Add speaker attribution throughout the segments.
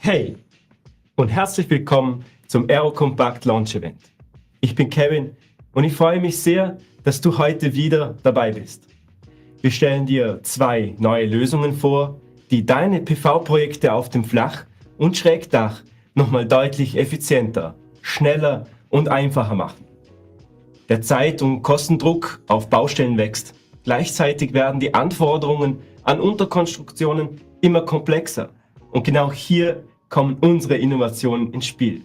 Speaker 1: Hey und herzlich willkommen zum AEROCOMPACT Launch Event. Ich bin Kevin und ich freue mich sehr, dass du heute wieder dabei bist. Wir stellen dir 2 neue Lösungen vor, die deine PV-Projekte auf dem Flach- und Schrägdach nochmal deutlich effizienter, schneller und einfacher machen. Der Zeit- und Kostendruck auf Baustellen wächst. Gleichzeitig werden die Anforderungen an Unterkonstruktionen immer komplexer. Und genau hier kommen unsere Innovationen ins Spiel.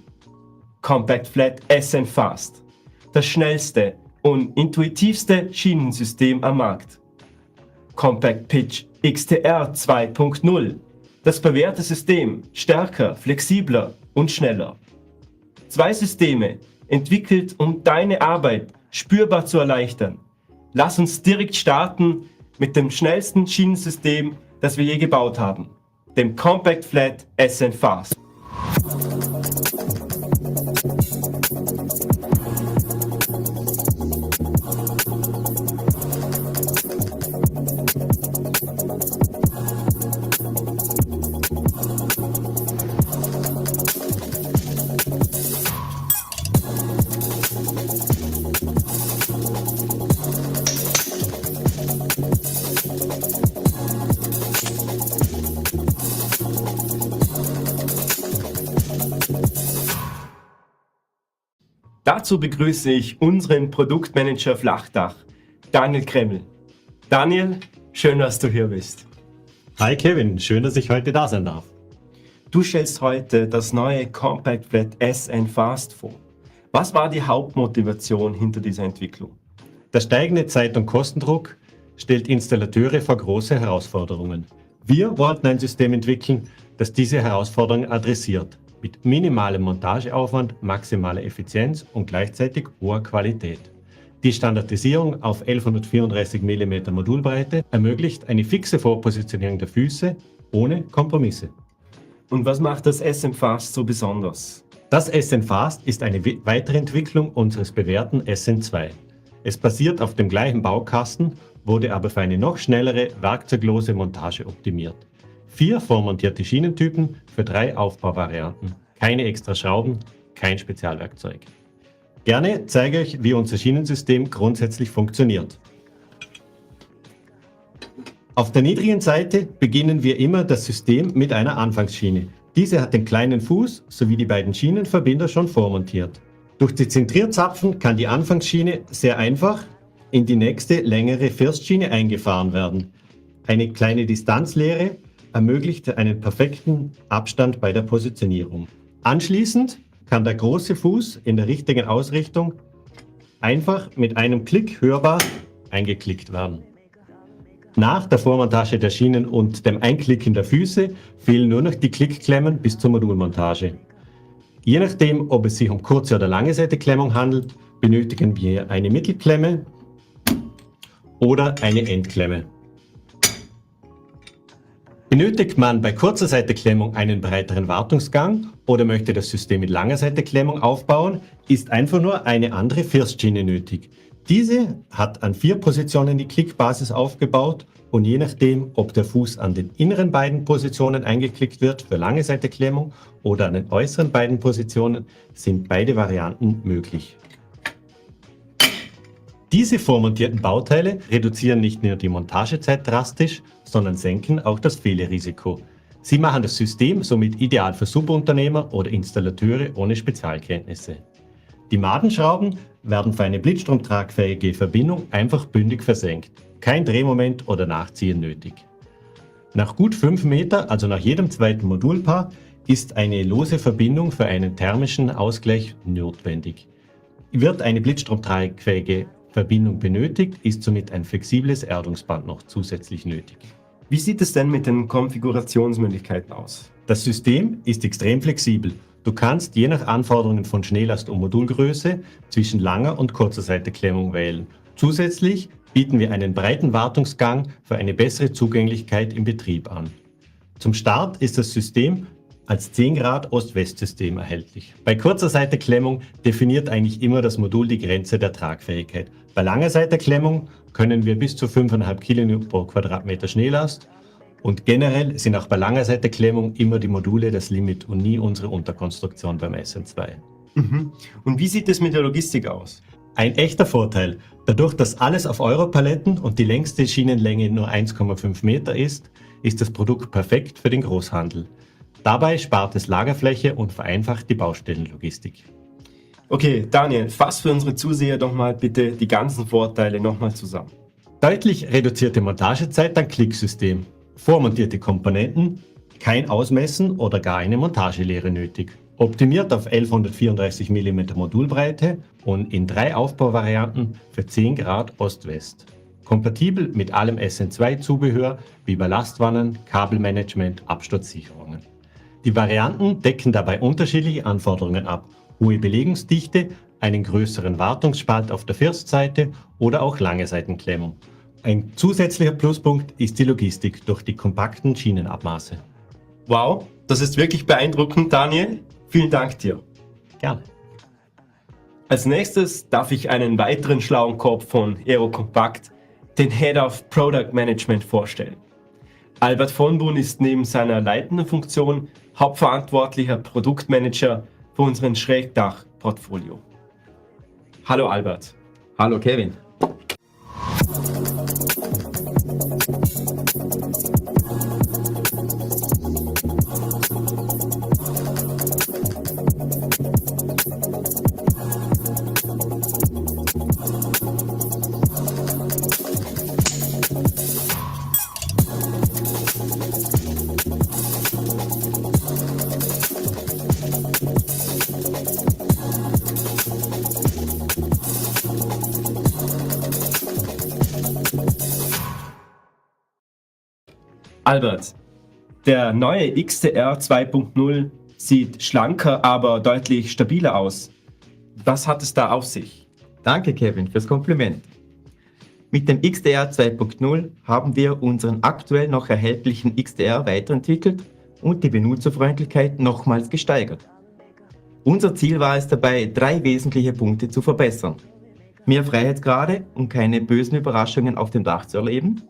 Speaker 1: Compact Flat SN Fast. Das schnellste und intuitivste Schienensystem am Markt. Compact Pitch XTR 2.0. Das bewährte System, stärker, flexibler und schneller. 2 Systeme, entwickelt, um deine Arbeit spürbar zu erleichtern. Lass uns direkt starten mit dem schnellsten Schienensystem, das wir je gebaut haben, dem Compact Flat SN Fast. Dazu begrüße ich unseren Produktmanager Flachdach, Daniel Kremmel. Daniel, schön, dass du hier bist.
Speaker 2: Hi Kevin, schön, dass ich heute da sein darf.
Speaker 1: Du stellst heute das neue Compact Flat SN Fast vor. Was war die Hauptmotivation hinter dieser Entwicklung?
Speaker 2: Der steigende Zeit- und Kostendruck stellt Installateure vor große Herausforderungen. Wir wollten ein System entwickeln, das diese Herausforderungen adressiert, mit minimalem Montageaufwand, maximaler Effizienz und gleichzeitig hoher Qualität. Die Standardisierung auf 1134 mm Modulbreite ermöglicht eine fixe Vorpositionierung der Füße ohne Kompromisse.
Speaker 1: Und was macht das SN Fast so besonders?
Speaker 2: Das SN Fast ist eine Weiterentwicklung unseres bewährten SN2. Es basiert auf dem gleichen Baukasten, wurde aber für eine noch schnellere, werkzeuglose Montage optimiert. 4 vormontierte Schienentypen für 3 Aufbauvarianten. Keine extra Schrauben, kein Spezialwerkzeug. Gerne zeige ich euch, wie unser Schienensystem grundsätzlich funktioniert. Auf der niedrigen Seite beginnen wir immer das System mit einer Anfangsschiene. Diese hat den kleinen Fuß sowie die beiden Schienenverbinder schon vormontiert. Durch die Zentrierzapfen kann die Anfangsschiene sehr einfach in die nächste längere Firstschiene eingefahren werden. Eine kleine Distanzlehre ermöglicht einen perfekten Abstand bei der Positionierung. Anschließend kann der große Fuß in der richtigen Ausrichtung einfach mit einem Klick hörbar eingeklickt werden. Nach der Vormontage der Schienen und dem Einklicken der Füße fehlen nur noch die Klickklemmen bis zur Modulmontage. Je nachdem, ob es sich um kurze oder lange Seitenklemmung handelt, benötigen wir eine Mittelklemme oder eine Endklemme. Benötigt man bei kurzer Seitenklemmung einen breiteren Wartungsgang oder möchte das System mit langer Seitenklemmung aufbauen, ist einfach nur eine andere Firstschiene nötig. Diese hat an 4 Positionen die Klickbasis aufgebaut und je nachdem, ob der Fuß an den inneren beiden Positionen eingeklickt wird für lange Seitenklemmung oder an den äußeren beiden Positionen, sind beide Varianten möglich. Diese vormontierten Bauteile reduzieren nicht nur die Montagezeit drastisch, sondern senken auch das Fehlerrisiko. Sie machen das System somit ideal für Subunternehmer oder Installateure ohne Spezialkenntnisse. Die Madenschrauben werden für eine blitzstromtragfähige Verbindung einfach bündig versenkt. Kein Drehmoment oder Nachziehen nötig. Nach gut 5 Meter, also nach jedem zweiten Modulpaar, ist eine lose Verbindung für einen thermischen Ausgleich notwendig. Wird eine blitzstromtragfähige Verbindung benötigt, ist somit ein flexibles Erdungsband noch zusätzlich nötig.
Speaker 1: Wie sieht es denn mit den Konfigurationsmöglichkeiten aus?
Speaker 2: Das System ist extrem flexibel. Du kannst je nach Anforderungen von Schneelast und Modulgröße zwischen langer und kurzer Seitenklemmung wählen. Zusätzlich bieten wir einen breiten Wartungsgang für eine bessere Zugänglichkeit im Betrieb an. Zum Start ist das System als 10 Grad Ost-West-System erhältlich. Bei kurzer Seitenklemmung definiert eigentlich immer das Modul die Grenze der Tragfähigkeit. Bei langer Seitenklemmung können wir bis zu 5,5 kN pro Quadratmeter Schneelast Und generell sind auch bei Langerseitenklemmung immer die Module das Limit und nie unsere Unterkonstruktion beim SN2.
Speaker 1: Und wie sieht es mit der Logistik aus?
Speaker 2: Ein echter Vorteil. Dadurch, dass alles auf Europaletten und die längste Schienenlänge nur 1,5 Meter ist, ist das Produkt perfekt für den Großhandel. Dabei spart es Lagerfläche und vereinfacht die Baustellenlogistik.
Speaker 1: Okay, Daniel, fass für unsere Zuseher doch mal bitte die ganzen Vorteile nochmal zusammen.
Speaker 2: Deutlich reduzierte Montagezeit dank Klicksystem. Vormontierte Komponenten, kein Ausmessen oder gar eine Montagelehre nötig. Optimiert auf 1134 mm Modulbreite und in 3 Aufbauvarianten für 10 Grad Ost-West. Kompatibel mit allem SN2-Zubehör wie Ballastwannen, Kabelmanagement, Absturzsicherungen. Die Varianten decken dabei unterschiedliche Anforderungen ab. Hohe Belegungsdichte, einen größeren Wartungsspalt auf der Firstseite oder auch lange Seitenklemmung. Ein zusätzlicher Pluspunkt ist die Logistik durch die kompakten Schienenabmaße.
Speaker 1: Wow, das ist wirklich beeindruckend, Daniel. Vielen Dank dir.
Speaker 2: Gerne.
Speaker 1: Als nächstes darf ich einen weiteren schlauen Kopf von AEROCOMPACT, den Head of Product Management, vorstellen. Albert von Brunn ist neben seiner leitenden Funktion hauptverantwortlicher Produktmanager für unseren Schrägdach-Portfolio. Hallo Albert.
Speaker 3: Hallo Kevin.
Speaker 1: Albert, der neue XDR 2.0 sieht schlanker, aber deutlich stabiler aus. Was hat es da auf sich?
Speaker 3: Danke Kevin fürs Kompliment. Mit dem XDR 2.0 haben wir unseren aktuell noch erhältlichen XDR weiterentwickelt und die Benutzerfreundlichkeit nochmals gesteigert. Unser Ziel war es dabei, 3 wesentliche Punkte zu verbessern. Mehr Freiheitsgrade, um keine bösen Überraschungen auf dem Dach zu erleben,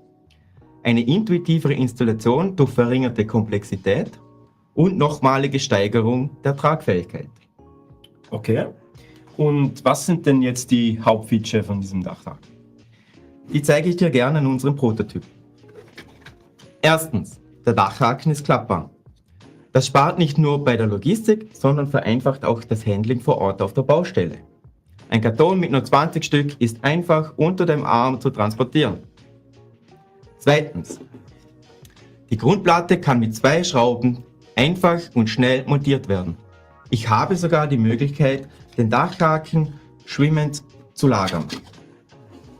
Speaker 3: eine intuitivere Installation durch verringerte Komplexität und nochmalige Steigerung der Tragfähigkeit.
Speaker 1: Okay. Und was sind denn jetzt die Hauptfeature von diesem Dachhaken?
Speaker 3: Die zeige ich dir gerne in unserem Prototyp. Erstens, der Dachhaken ist klappbar. Das spart nicht nur bei der Logistik, sondern vereinfacht auch das Handling vor Ort auf der Baustelle. Ein Karton mit nur 20 Stück ist einfach unter dem Arm zu transportieren. Zweitens, die Grundplatte kann mit 2 Schrauben einfach und schnell montiert werden. Ich habe sogar die Möglichkeit, den Dachhaken schwimmend zu lagern.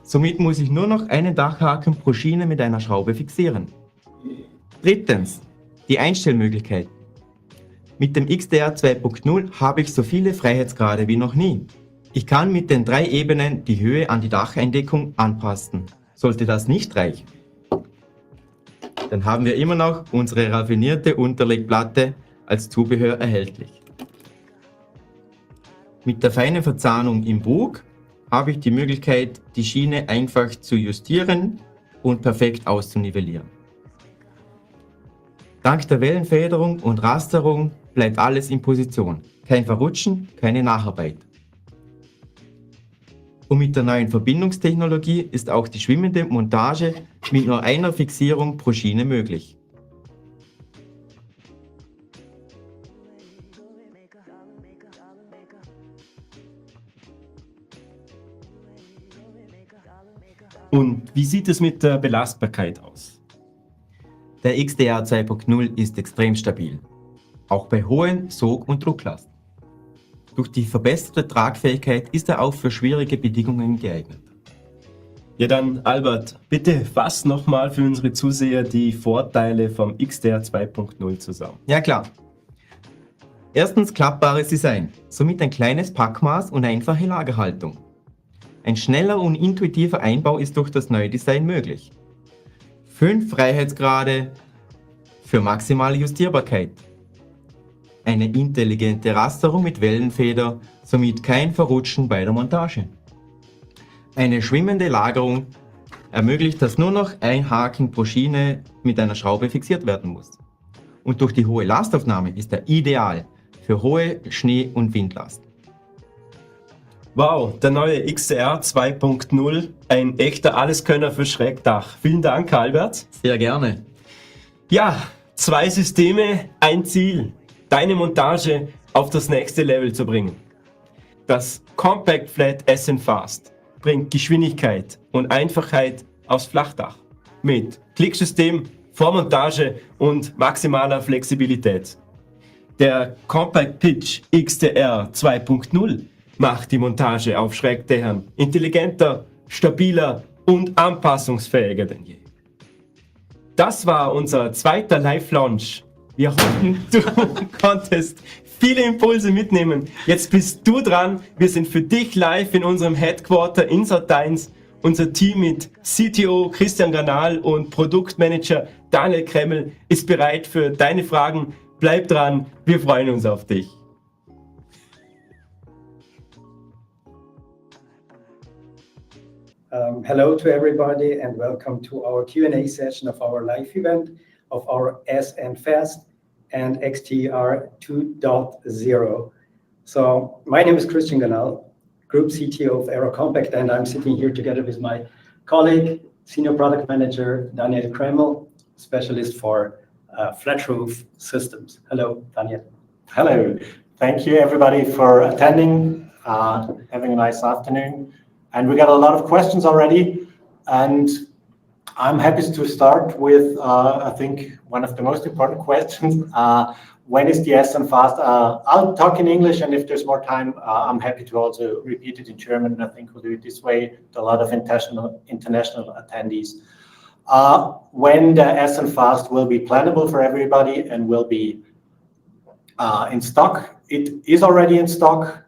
Speaker 3: Somit muss ich nur noch einen Dachhaken pro Schiene mit einer Schraube fixieren. Drittens, die Einstellmöglichkeit. Mit dem XDR 2.0 habe ich so viele Freiheitsgrade wie noch nie. Ich kann mit den 3 Ebenen die Höhe an die Dacheindeckung anpassen. Sollte das nicht reichen, dann haben wir immer noch unsere raffinierte Unterlegplatte als Zubehör erhältlich. Mit der feinen Verzahnung im Bug habe ich die Möglichkeit, die Schiene einfach zu justieren und perfekt auszunivellieren. Dank der Wellenfederung und Rasterung bleibt alles in Position. Kein Verrutschen, keine Nacharbeit. Und mit der neuen Verbindungstechnologie ist auch die schwimmende Montage mit nur einer Fixierung pro Schiene möglich.
Speaker 1: Und wie sieht es mit der Belastbarkeit aus?
Speaker 3: Der XDR 2.0 ist extrem stabil, auch bei hohen Sog- und Drucklasten. Durch die verbesserte Tragfähigkeit ist er auch für schwierige Bedingungen geeignet.
Speaker 1: Ja dann, Albert, bitte fass nochmal für unsere Zuseher die Vorteile vom XDR 2.0 zusammen.
Speaker 3: Ja klar. Erstens klappbares Design, somit ein kleines Packmaß und einfache Lagerhaltung. Ein schneller und intuitiver Einbau ist durch das neue Design möglich. 5 Freiheitsgrade für maximale Justierbarkeit. Eine intelligente Rasterung mit Wellenfeder, somit kein Verrutschen bei der Montage. Eine schwimmende Lagerung ermöglicht, dass nur noch ein Haken pro Schiene mit einer Schraube fixiert werden muss. Und durch die hohe Lastaufnahme ist er ideal für hohe Schnee- und Windlast.
Speaker 1: Wow, der neue XR 2.0, ein echter Alleskönner für Schrägdach. Vielen Dank, Albert.
Speaker 3: Sehr gerne.
Speaker 1: Ja, 2 Systeme, ein Ziel, deine Montage auf das nächste Level zu bringen. Das Compact Flat SN Fast bringt Geschwindigkeit und Einfachheit aufs Flachdach mit Klicksystem, Vormontage und maximaler Flexibilität. Der Compact Pitch XTR 2.0 macht die Montage auf Schrägdächern intelligenter, stabiler und anpassungsfähiger denn je. Das war unser zweiter Live-Launch. Wir hoffen, du konntest viele Impulse mitnehmen. Jetzt bist du dran. Wir sind für dich live in unserem Headquarter in Sat.1. Unser Team mit CTO Christian Granal und Produktmanager Daniel Kremmel ist bereit für deine Fragen. Bleib dran, wir freuen uns auf dich.
Speaker 4: Hello to everybody and welcome to our Q&A session of our live event of our SN Fast and XTR 2.0. So my name is Christian Ganal, Group CTO of AEROCOMPACT, and I'm sitting here together with my colleague, Senior Product Manager Daniel Kremmel, Specialist for Flat Roof Systems. Hello, Daniel.
Speaker 5: Hello. Thank you, everybody, for attending, having a nice afternoon. And we got a lot of questions already, and I'm happy to start with, I think, one of the most important questions. When is the SN Fast? I'll talk in English, and if there's more time, I'm happy to also repeat it in German. I think we'll do it this way to a lot of international attendees. When the SN Fast will be plannable for everybody and will be in stock. It is already in stock.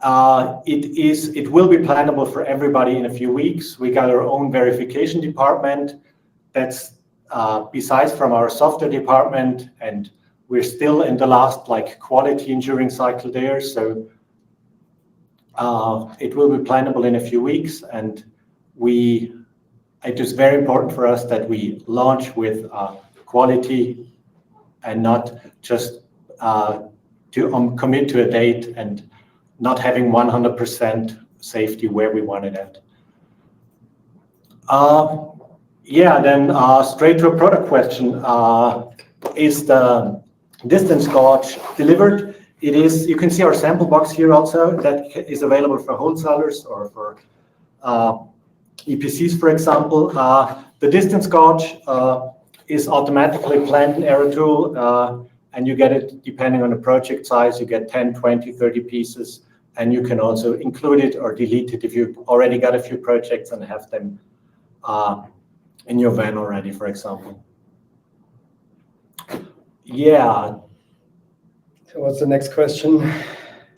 Speaker 5: It will be plannable for everybody in a few weeks. We got our own verification department that's besides from our software department, and we're still in the last quality ensuring cycle there. So it will be plannable in a few weeks, and it is very important for us that we launch with quality and not just to commit to a date and not having 100% safety where we want it at. Then straight to a product question. Is the distance gauge delivered? It is. You can see our sample box here also that is available for wholesalers or for EPCs, for example. The distance gauge is automatically planned in AEROTOOL, and you get it depending on the project size. You get 10, 20, 30 pieces. And you can also include it or delete it if you've already got a few projects and have them in your van already, for example. Yeah.
Speaker 4: So what's the next question?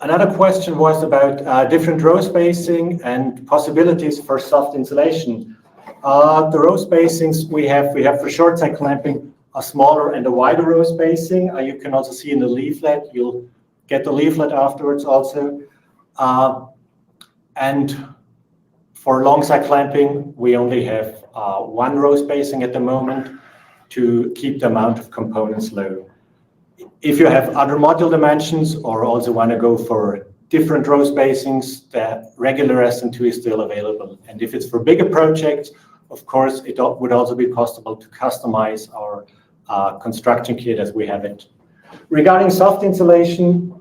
Speaker 5: Another question was about different row spacing and possibilities for soft insulation. The row spacings we have for short side clamping a smaller and a wider row spacing. You can also see in the leaflet. You'll get the leaflet afterwards also. And for long side clamping, we only have one row spacing at the moment to keep the amount of components low. If you have other module dimensions or also want to go for different row spacings, the regular SN2 is still available. And if it's for bigger projects, of course, it would also be possible to customize our construction kit as we have it. Regarding soft insulation,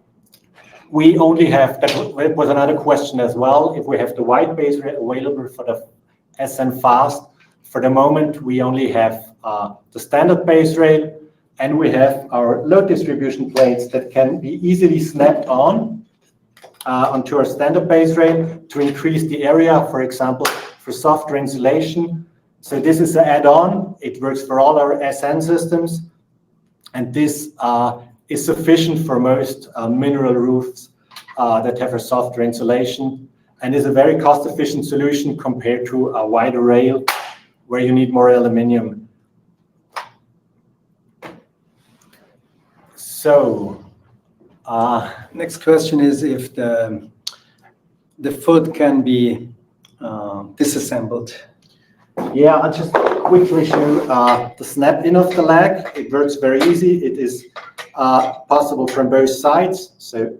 Speaker 5: we only have, that was another question as well, if we have the wide base rate available for the SN Fast. For the moment, we only have the standard base rate, and we have our load distribution plates that can be easily snapped on onto our standard base rate to increase the area, for example, for softer insulation. So this is an add-on. It works for all our SN systems, and this is sufficient for most mineral roofs that have a softer insulation, and is a very cost-efficient solution compared to a wider rail where you need more aluminium. So,
Speaker 4: Next question is if the foot can be disassembled.
Speaker 5: Yeah, I'll just quickly show the snap-in of the leg. It works very easy. It is possible from both sides. So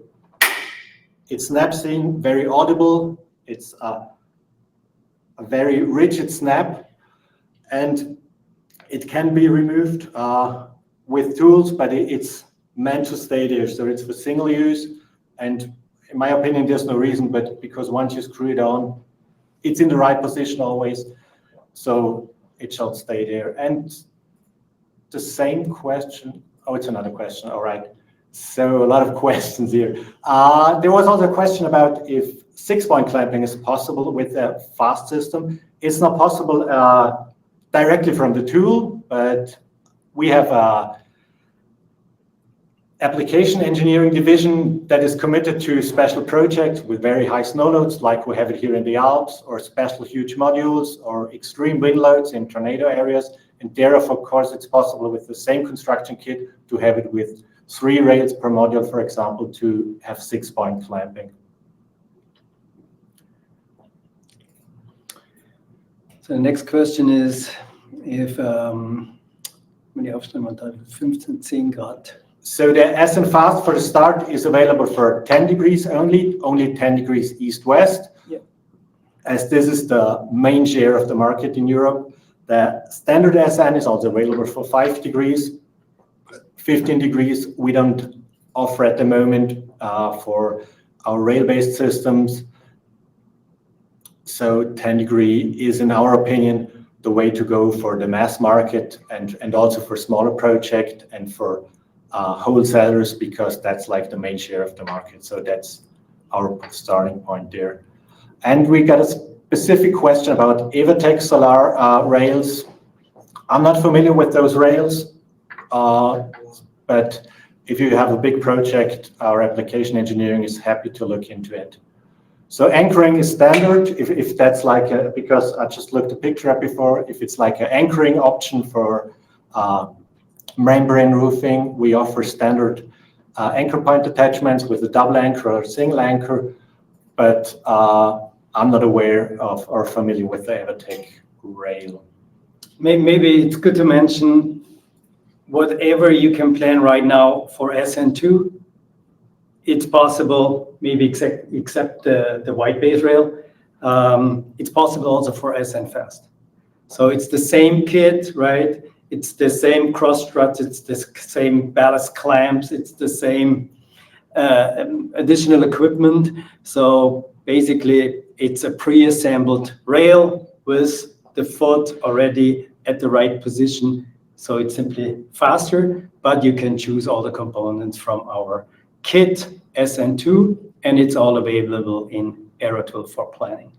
Speaker 5: it snaps in, very audible. It's a very rigid snap, and it can be removed with tools, but it's meant to stay there. So it's for single use. And in my opinion, there's no reason, but because once you screw it on, it's in the right position always. So it shall stay there. And the same question, oh, it's another question, all right. So a lot of questions here. There was also a question about if 6-point clamping is possible with a fast system. It's not possible directly from the tool, but we have a application engineering division that is committed to special projects with very high snow loads, like we have it here in the Alps, or special huge modules, or extreme wind loads in tornado areas. And there, of course, it's possible with the same construction kit to have it with 3 rails per module, for example, to have 6-point clamping.
Speaker 4: So the next question is, if die Aufstellung 15, 10 Grad.
Speaker 5: So the SN Fast for the start is available for 10 degrees only 10 degrees east-west.
Speaker 4: Yeah.
Speaker 5: As this is the main share of the market in Europe. The standard SN is also available for 5 degrees. 15 degrees we don't offer at the moment for our rail-based systems. So 10 degree is, in our opinion, the way to go for the mass market and also for smaller project and for wholesalers, because that's like the main share of the market. So that's our starting point there. And we got a specific question about EVERTEC solar rails. I'm not familiar with those rails, but if you have a big project, our application engineering is happy to look into it. So anchoring is standard. If that's like a, because I just looked a picture up before, if it's like an anchoring option for membrane roofing, we offer standard anchor point attachments with a double anchor or single anchor, but I'm not aware of or familiar with the EVERTEC rail.
Speaker 4: Maybe it's good to mention whatever you can plan right now for SN2, it's possible, maybe except the white base rail, it's possible also for SN Fast. So it's the same kit, right? It's the same cross struts, it's the same ballast clamps, it's the same additional equipment. So basically, it's a pre-assembled rail with the foot already at the right position. So it's simply faster, but you can choose all the components from our kit SN2, and it's all available in AEROTOOL for planning.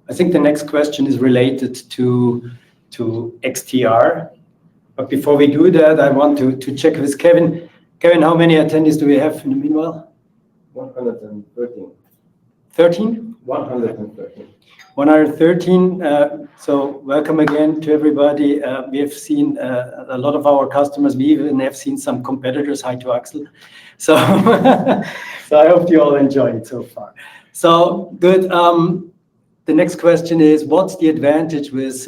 Speaker 4: I think the next question is related to XTR. But before we do that, I want to check with Kevin. Kevin, how many attendees do we have in the meanwhile?
Speaker 3: 113.
Speaker 4: 13?
Speaker 3: 113.
Speaker 4: 113. So welcome again to everybody. We have seen a lot of our customers. We even have seen some competitors. Hi to Axel. So, so I hope you all enjoyed it so far. So good. The next question is, what's the advantage with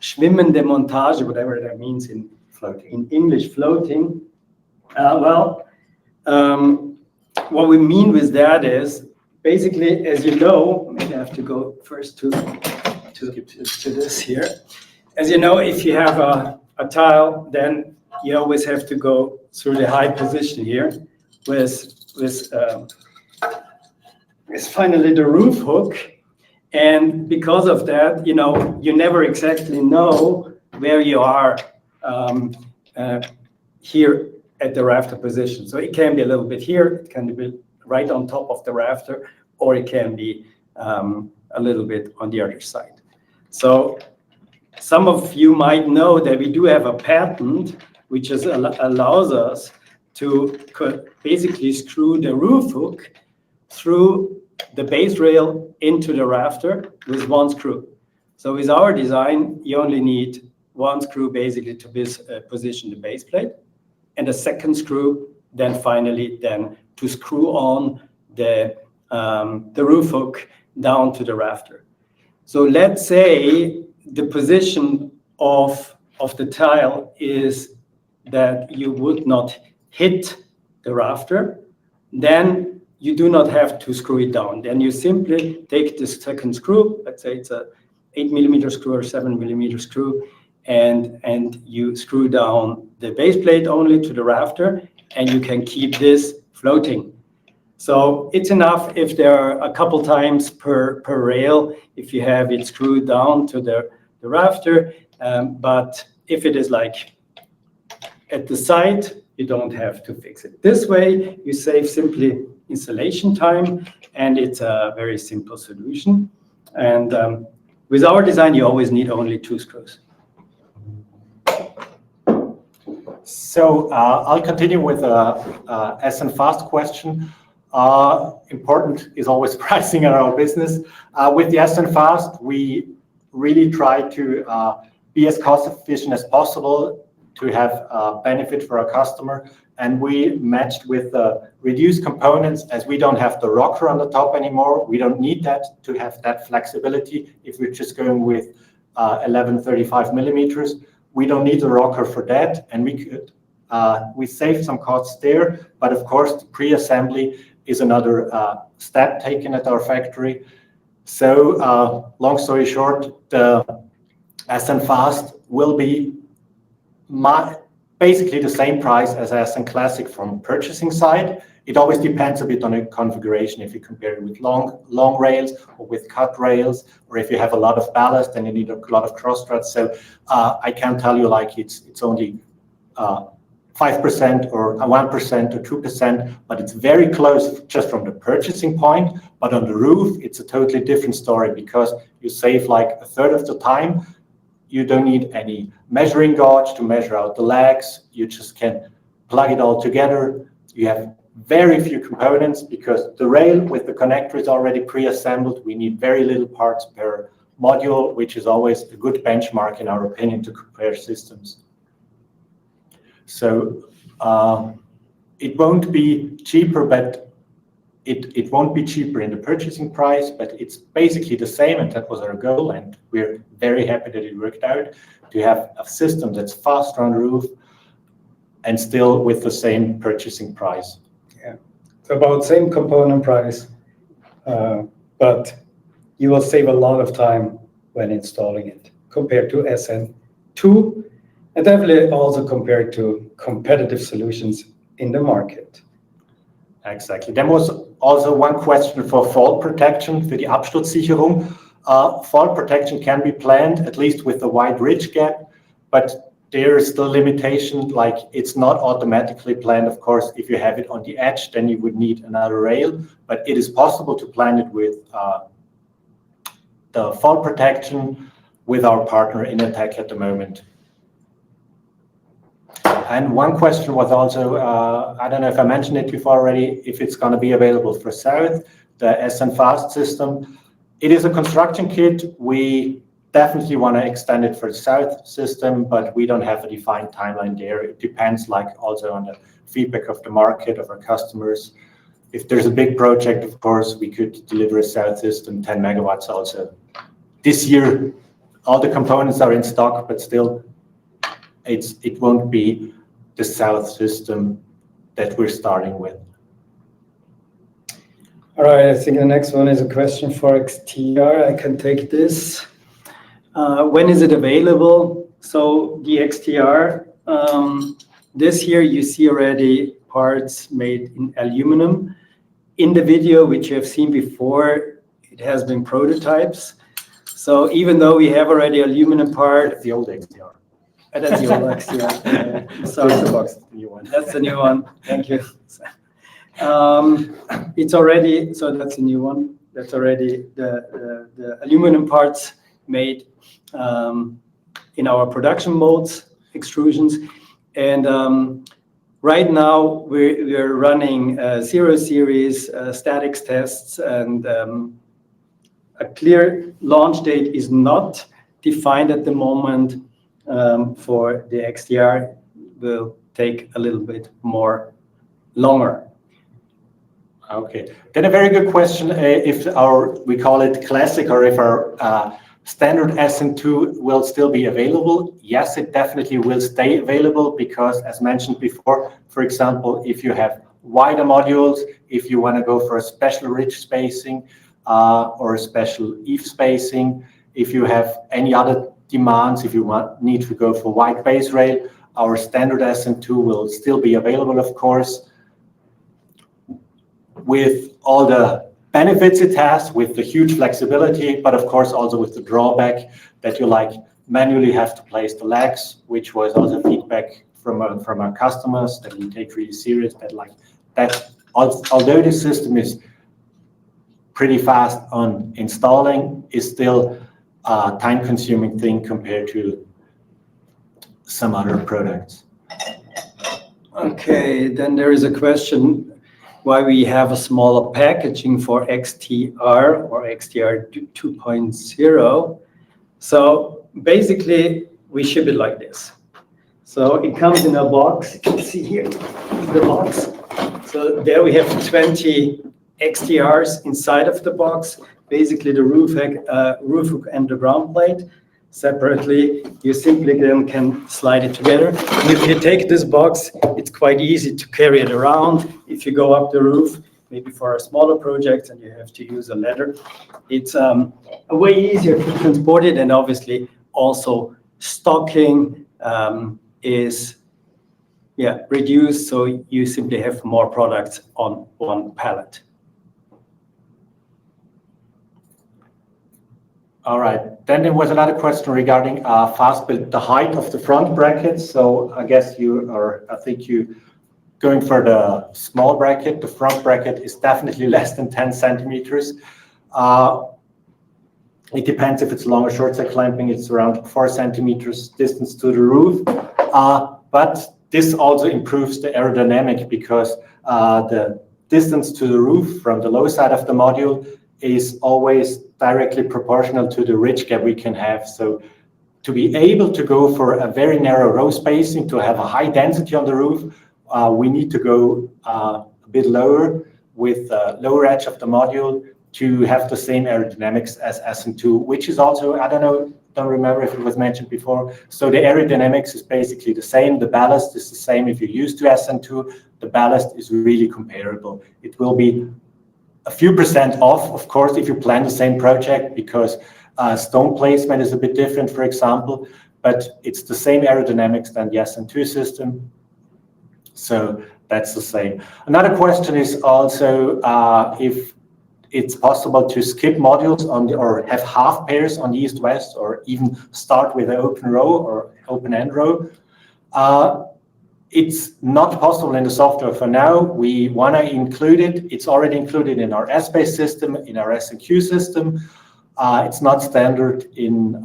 Speaker 4: schwimmende Montage, whatever that means in English, floating? Well, what we mean with that is, basically, as you know, maybe I have to go first to this here. As you know, if you have a tile, then you always have to go through the high position here with finally the roof hook. And because of that, you know, you never exactly know where you are here at the rafter position. So it can be a little bit here, it can be right on top of the rafter, or it can be a little bit on the other side. So some of you might know that we do have a patent which allows us to basically screw the roof hook through the base rail into the rafter with one screw. So with our design, you only need one screw basically to position the base plate, and a second screw then finally to screw on the roof hook down to the rafter. So let's say the position of the tile is that you would not hit the rafter, then you do not have to screw it down. Then you simply take the second screw, let's say it's a 8mm screw or 7mm screw, and you screw down the base plate only to the rafter, and you can keep this floating. So it's enough if there are a couple times per rail, if you have it screwed down to the rafter, but if it is like at the side, you don't have to fix it. This way, you save simply installation time, and it's a very simple solution. And with our design, you always need only 2 screws.
Speaker 5: So I'll continue with a SN Fast question. Important is always pricing in our business. With the SN Fast, we really try to be as cost efficient as possible to have benefit for our customer. And we matched with reduced components, as we don't have the rocker on the top anymore. We don't need that to have that flexibility. If we're just going with 11/35mm, we don't need the rocker for that, and we save some costs there. But of course, the pre-assembly is another step taken at our factory. So long story short, the SN Fast will be basically the same price as SN Classic from purchasing side. It always depends a bit on the configuration. If you compare it with long rails or with cut rails, or if you have a lot of ballast and you need a lot of cross struts. So I can't tell you like it's only 5% or 1% or 2%, but it's very close just from the purchasing point. But on the roof, it's a totally different story, because you save like a third of the time. You don't need any measuring gauge to measure out the legs. You just can plug it all together. You have very few components, because the rail with the connector is already pre-assembled. We need very little parts per module, which is always a good benchmark in our opinion to compare systems. So it won't be cheaper, but it won't be cheaper in the purchasing price, but it's basically the same, and that was our goal, and we're very happy that it worked out, to have a system that's faster on the roof and still with the same purchasing price.
Speaker 4: Yeah, it's about same component price, but you will save a lot of time when installing it compared to SN2, and definitely also compared to competitive solutions in the market.
Speaker 5: Exactly. There was also one question for fall protection, für die Absturzsicherung. Fall protection can be planned, at least with a wide ridge gap, but there is still limitation, like it's not automatically planned. Of course, if you have it on the edge, then you would need another rail, but it is possible to plan it with the fall protection with our partner Inatec at the moment. And one question was also, I don't know if I mentioned it before already, if it's going to be available for South, the SN Fast system. It is a construction kit. We definitely want to extend it for the South system, but we don't have a defined timeline there. It depends like also on the feedback of the market, of our customers. If there's a big project, of course, we could deliver a South system, 10 megawatts also. This year, all the components are in stock, but still, it won't be the South system that we're starting with.
Speaker 4: All right, I think the next one is a question for XTR. I can take this. When is it available? So the XTR, this year you see already parts made in aluminum. In the video, which you have seen before, it has been prototypes. So even though we have already aluminum part,
Speaker 5: The old XTR.
Speaker 4: That's the old XTR. Sorry,
Speaker 5: the box, the new one.
Speaker 4: That's the new one. Thank you. It's already, so that's the new one. That's already the aluminum parts made in our production molds, extrusions. And right now we're running 0 series statics tests, and a clear launch date is not defined at the moment. For the XTR will take a little bit longer.
Speaker 5: Okay, then a very good question, if we call it classic, or if our standard SN2 will still be available. Yes, it definitely will stay available because, as mentioned before, for example, if you have wider modules, if you want to go for a special ridge spacing or a special eave spacing, if you have any other demands, if you need to go for wide base rail, our standard SN2 will still be available, of course, with all the benefits it has, with the huge flexibility, but of course also with the drawback that you manually have to place the legs, which was also feedback from our customers that we take really serious, that although the system is pretty fast on installing, is still a time-consuming thing compared to some other products.
Speaker 4: Okay, then there is a question why we have a smaller packaging for XTR or XTR 2.0. So basically, we ship it like this. So it comes in a box. You can see here the box. So there we have 20 XTRs inside of the box. Basically, the roof hook and the ground plate. Separately, you simply then can slide it together. And if you take this box, it's quite easy to carry it around. If you go up the roof, maybe for a smaller project and you have to use a ladder, it's a way easier to transport it. And obviously, also stocking is reduced, so you simply have more products on one pallet.
Speaker 5: All right. Then there was another question regarding fast build, the height of the front brackets. So I guess I think you going for the small bracket. The front bracket is definitely less than 10 centimeters. It depends if it's long or short side clamping. It's around 4 centimeters distance to the roof. But this also improves the aerodynamic because the distance to the roof from the low side of the module is always directly proportional to the ridge gap we can have. So to be able to go for a very narrow row spacing, to have a high density on the roof, we need to go a bit lower with the lower edge of the module to have the same aerodynamics as SN2, which is also, don't remember if it was mentioned before. So the aerodynamics is basically the same. The ballast is the same if you're used to SN2. The ballast is really comparable. It will be a few % off, of course, if you plan the same project, because stone placement is a bit different, for example, but it's the same aerodynamics than the SN2 system. So that's the same. Another question is also if it's possible to skip modules or have half pairs on the east-west, or even start with an open row or open-end row. It's not possible in the software for now. We want to include it. It's already included in our S-Base system, in our SNQ system. It's not standard in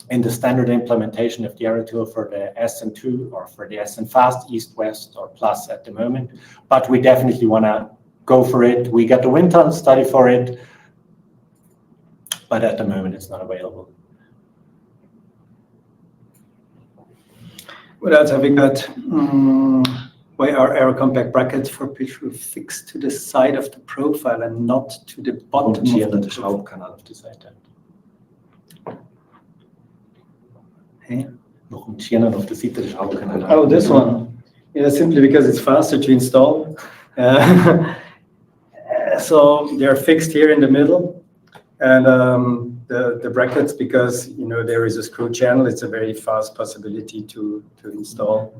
Speaker 5: the standard implementation of the Aero tool for the SN2 or for the SN Fast, East, West, or Plus at the moment. But we definitely want to go for it. We got the wind tunnel study for it, but at the moment it's not available.
Speaker 4: What else have we got? Why are AEROCOMPACT brackets for pitch roof fixed to the side of the profile and not to the bottom of the
Speaker 5: Schraubkanal auf die Seite.
Speaker 4: Hey?
Speaker 5: Noch ein Schirnen auf der Seite des Schraubkanals.
Speaker 4: Oh, this one. Yeah, simply because it's faster to install. So they're fixed here in the middle, and the brackets, because there is a screw channel, it's a very fast possibility to install.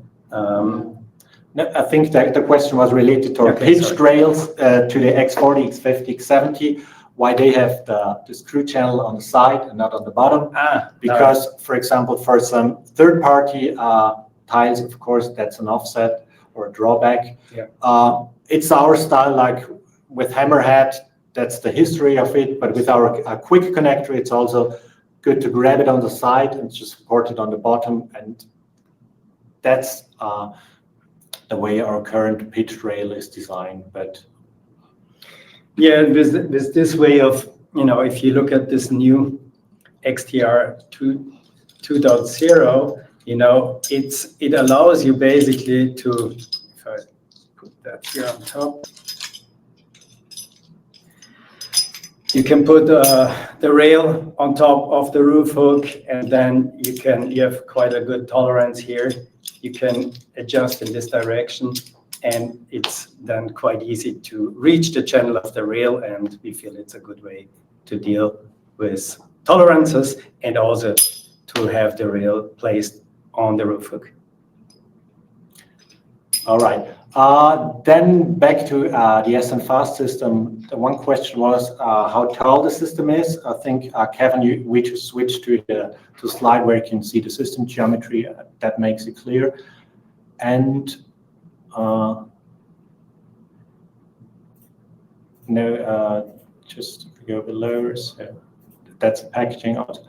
Speaker 5: I think that the question was related to our pitched rails, to the X40, X50, X70, why they have the screw channel on the side and not on the bottom. Because, for example, for some third-party tiles, of course, that's an offset or a drawback.
Speaker 4: Yeah.
Speaker 5: It's our style, like with Hammerhead, that's the history of it. But with our quick connector, it's also good to grab it on the side and just support it on the bottom. And that's the way our current pitched rail is designed. But
Speaker 4: yeah, with this way of, if you look at this new XTR 2.0, it allows you basically to, if I put that here on top, You can put the rail on top of the roof hook, and then you have quite a good tolerance here. You can adjust in this direction, and it's then quite easy to reach the channel of the rail, and we feel it's a good way to deal with tolerances and also to have the rail placed on the roof hook.
Speaker 5: All right. Then back to the SN Fast system. The one question was how tall the system is. I think, Kevin, we just switched to the slide where you can see the system geometry. That makes it clear. And just go below. So that's packaging out.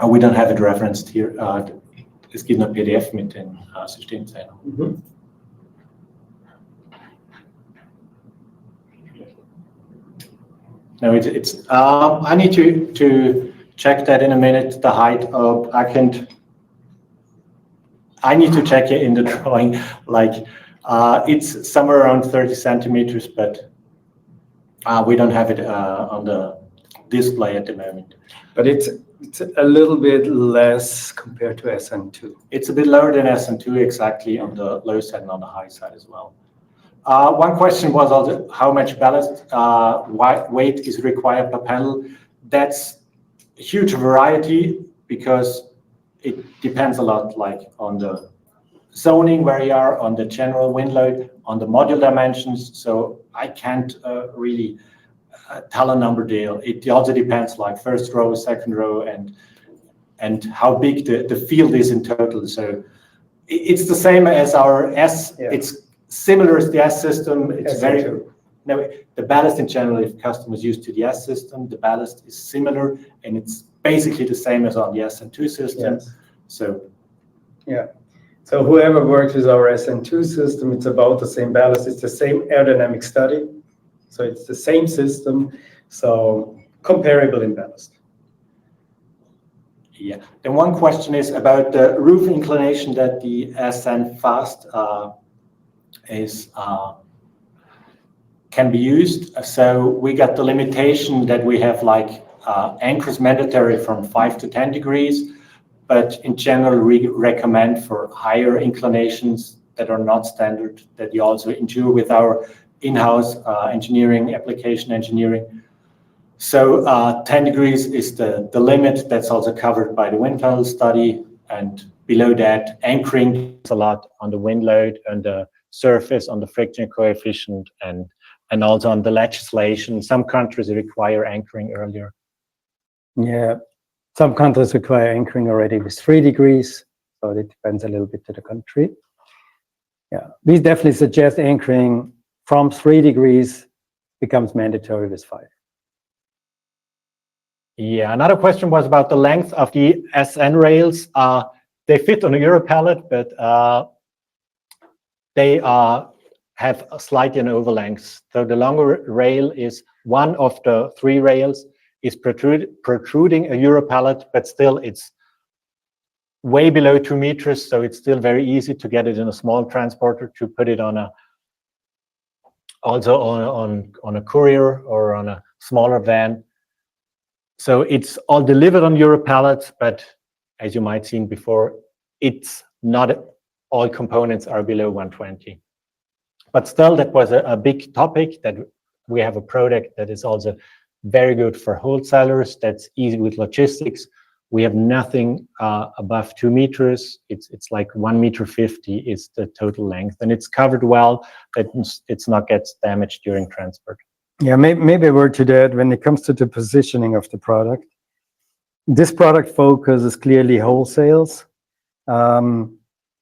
Speaker 5: We don't have it referenced here. Es gibt noch PDF mit den Systemzeichen. No, it's. I need to check that in a minute. The height of I need to check it in the drawing. Like it's somewhere around 30 centimeters, but we don't have it on the display at the moment.
Speaker 4: But it's a little bit less compared to SN2.
Speaker 5: It's a bit lower than SN2, exactly, on the low side and on the high side as well. One question was also how much ballast weight is required per panel. That's a huge variety because it depends a lot, like on the zoning where you are, on the general wind load, on the module dimensions. So I can't really tell a number there. It also depends, like first row, second row, and how big the field is in total. So it's the same as our S. Yeah. It's similar as the S system. It's the ballast in general, if customers used to the S system, the ballast is similar, and it's basically the same as on the SN2 system. Yes. So
Speaker 4: yeah. So whoever works with our SN2 system, it's about the same ballast. It's the same aerodynamic study. So it's the same system, so comparable in ballast.
Speaker 5: Yeah. Then one question is about the roof inclination that the SN Fast can be used. So we got the limitation that we have like anchors mandatory from 5 to 10 degrees, but in general we recommend for higher inclinations that are not standard that you also endure with our in-house engineering, application engineering. So 10 degrees is the limit. That's also covered by the wind tunnel study. And below that, anchoring is a lot on the wind load and the surface, on the friction coefficient, and also on the legislation. Some countries require anchoring earlier.
Speaker 4: Yeah, some countries require anchoring already with 3 degrees. So it depends a little bit to the country. Yeah, we definitely suggest anchoring from 3 degrees becomes mandatory with 5.
Speaker 5: Yeah, another question was about the length of the SN rails. They fit on a Euro pallet, but they have a slightly an overlength. So the longer rail is one of the 3 rails is protruding a Euro pallet, but still it's way below 2 meters. So it's still very easy to get it in a small transporter, to put it on also on a courier or on a smaller van. So it's all delivered on Euro pallets, but as you might have seen before, it's not all components are below 120. But still, that was a big topic, that we have a product that is also very good for wholesalers, that's easy with logistics. We have nothing above 2 meters. It's like 1.50 meters is the total length, and it's covered well, that it's not gets damaged during transport.
Speaker 4: Yeah, maybe a word to that when it comes to the positioning of the product. This product focus is clearly wholesales.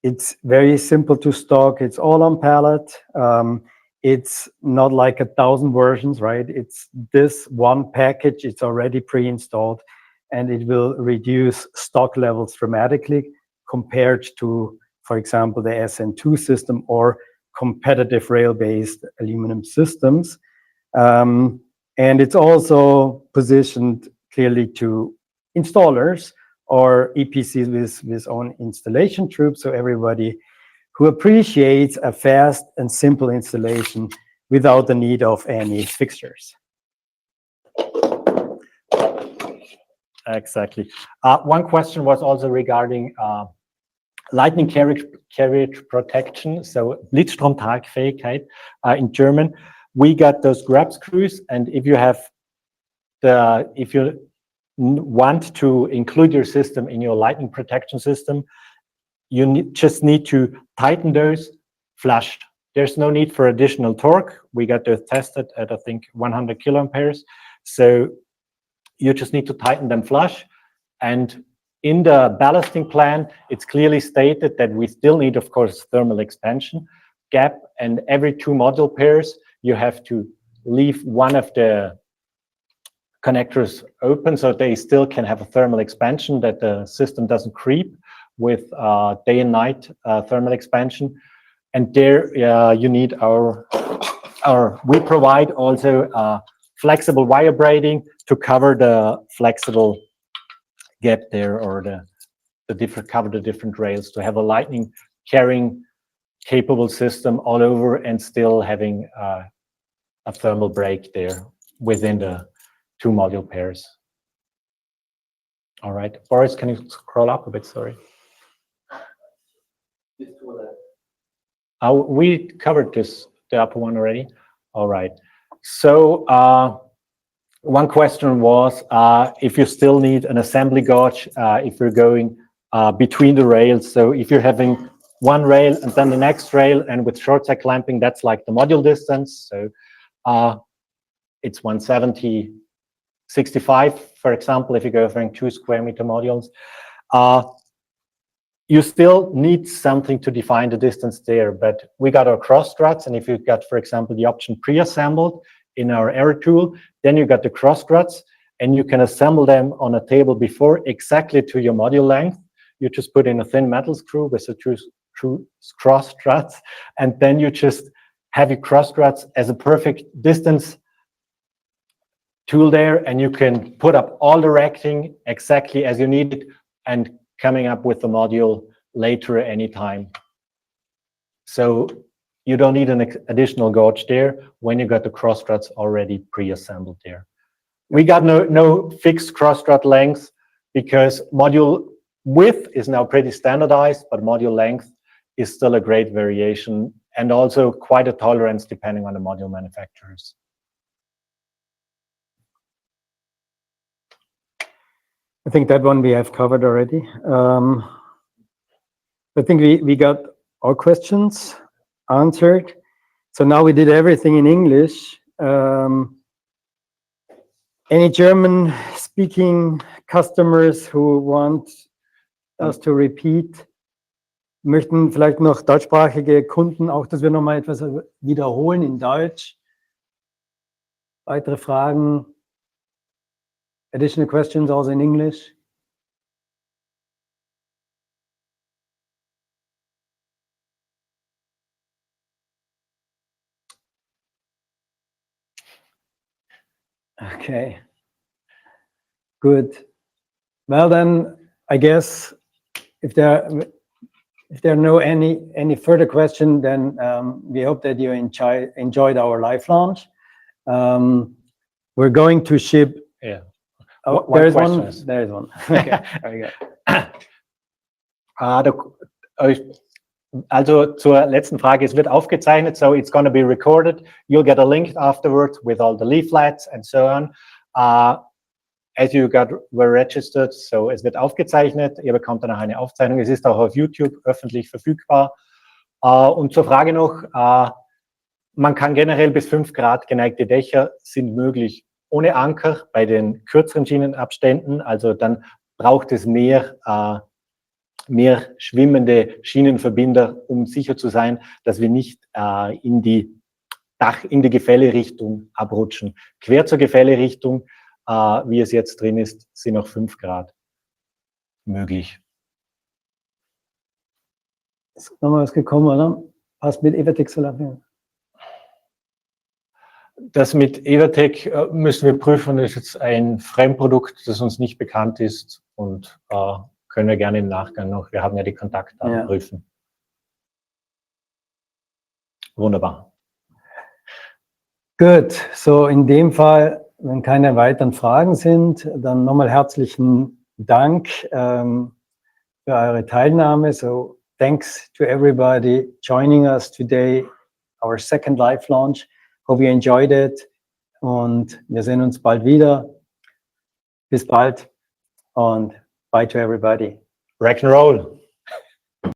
Speaker 4: It's very simple to stock. It's all on pallet. It's not like 1,000 versions, right? It's this one package. It's already pre-installed, and it will reduce stock levels dramatically compared to, for example, the SN2 system or competitive rail-based aluminum systems. And it's also positioned clearly to installers or EPCs with own installation troops, so everybody who appreciates a fast and simple installation without the need of any fixtures.
Speaker 5: Exactly. One question was also regarding lightning carriage protection, so Blitzstromtragfähigkeit in German. We got those grab screws, and if you want to include your system in your lightning protection system, you just need to tighten those flush. There's no need for additional torque. We got those tested at, I think, 100 kiloamperes. So you just need to tighten them flush. And in the ballasting plan, it's clearly stated that we still need, of course, thermal expansion gap. And every 2 module pairs, you have to leave one of the connectors open so they still can have a thermal expansion, that the system doesn't creep with day and night thermal expansion. And there you need we provide also flexible wire braiding to cover the flexible gap there, or cover the different rails, to have a lightning carrying capable system all over and still having a thermal break there within the 2 module pairs. All right, Boris, can you scroll up a bit? Sorry. We covered the upper one already. All right. So one question was if you still need an assembly gauge if you're going between the rails. So if you're having one rail and then the next rail, and with short side clamping, that's like the module distance. So it's 170/65, for example, if you go for 2 square meter modules. You still need something to define the distance there, but we got our cross struts, and if you've got, for example, the option pre-assembled in our Aero tool, then you got the cross struts, and you can assemble them on a table before exactly to your module length. You just put in a thin metal screw with the 2 cross struts, and then you just have your cross struts as a perfect distance tool there, and you can put up all the racking exactly as you need it, and coming up with the module later at any time. So you don't need an additional gauge there when you got the cross struts already pre-assembled there. We got no fixed cross strut length, because module width is now pretty standardized, but module length is still a great variation, and also quite a tolerance depending on the module manufacturers.
Speaker 4: I think that one we have covered already. I think we got all questions answered. So now we did everything in English. Any German-speaking customers who want us to repeat, möchten vielleicht noch deutschsprachige Kunden auch, dass wir noch mal etwas wiederholen in Deutsch? Weitere Fragen? Additional questions also in English? Okay. Good. Well then, I guess if there are no any further question, then we hope that you enjoyed our live launch. We're going to ship.
Speaker 5: Yeah.
Speaker 4: Oh, there is one. There is one. Okay. Very good.
Speaker 5: Also zur letzten Frage, es wird aufgezeichnet, so it's going to be recorded. You'll get a link afterwards with all the leaflets and so on. As you were registered, so es wird aufgezeichnet, ihr bekommt danach eine Aufzeichnung. Es ist auch auf YouTube öffentlich verfügbar. Und zur Frage noch, man kann generell bis 5 Grad geneigte Dächer sind möglich ohne Anker bei den kürzeren Schienenabständen. Also dann braucht es mehr schwimmende Schienenverbinder, um sicher zu sein, dass wir nicht in die Gefällerichtung abrutschen. Quer zur Gefällerichtung, wie es jetzt drin ist, sind noch 5 Grad möglich.
Speaker 4: Ist nochmal was gekommen, oder? Passt mit Evertec so lange?
Speaker 5: Das mit Evertec müssen wir prüfen. Das ist jetzt ein Fremdprodukt, das uns nicht bekannt ist, und können wir gerne im Nachgang noch, wir haben ja die Kontaktdaten, prüfen. Wunderbar.
Speaker 4: Good. So in dem Fall wenn keine weiteren Fragen sind, dann nochmal herzlichen Dank für eure Teilnahme. So thanks to everybody joining us today, our second live launch. Hope you enjoyed it und wir sehen uns bald wieder. Bis bald und bye to everybody.
Speaker 2: Rock'n'Roll!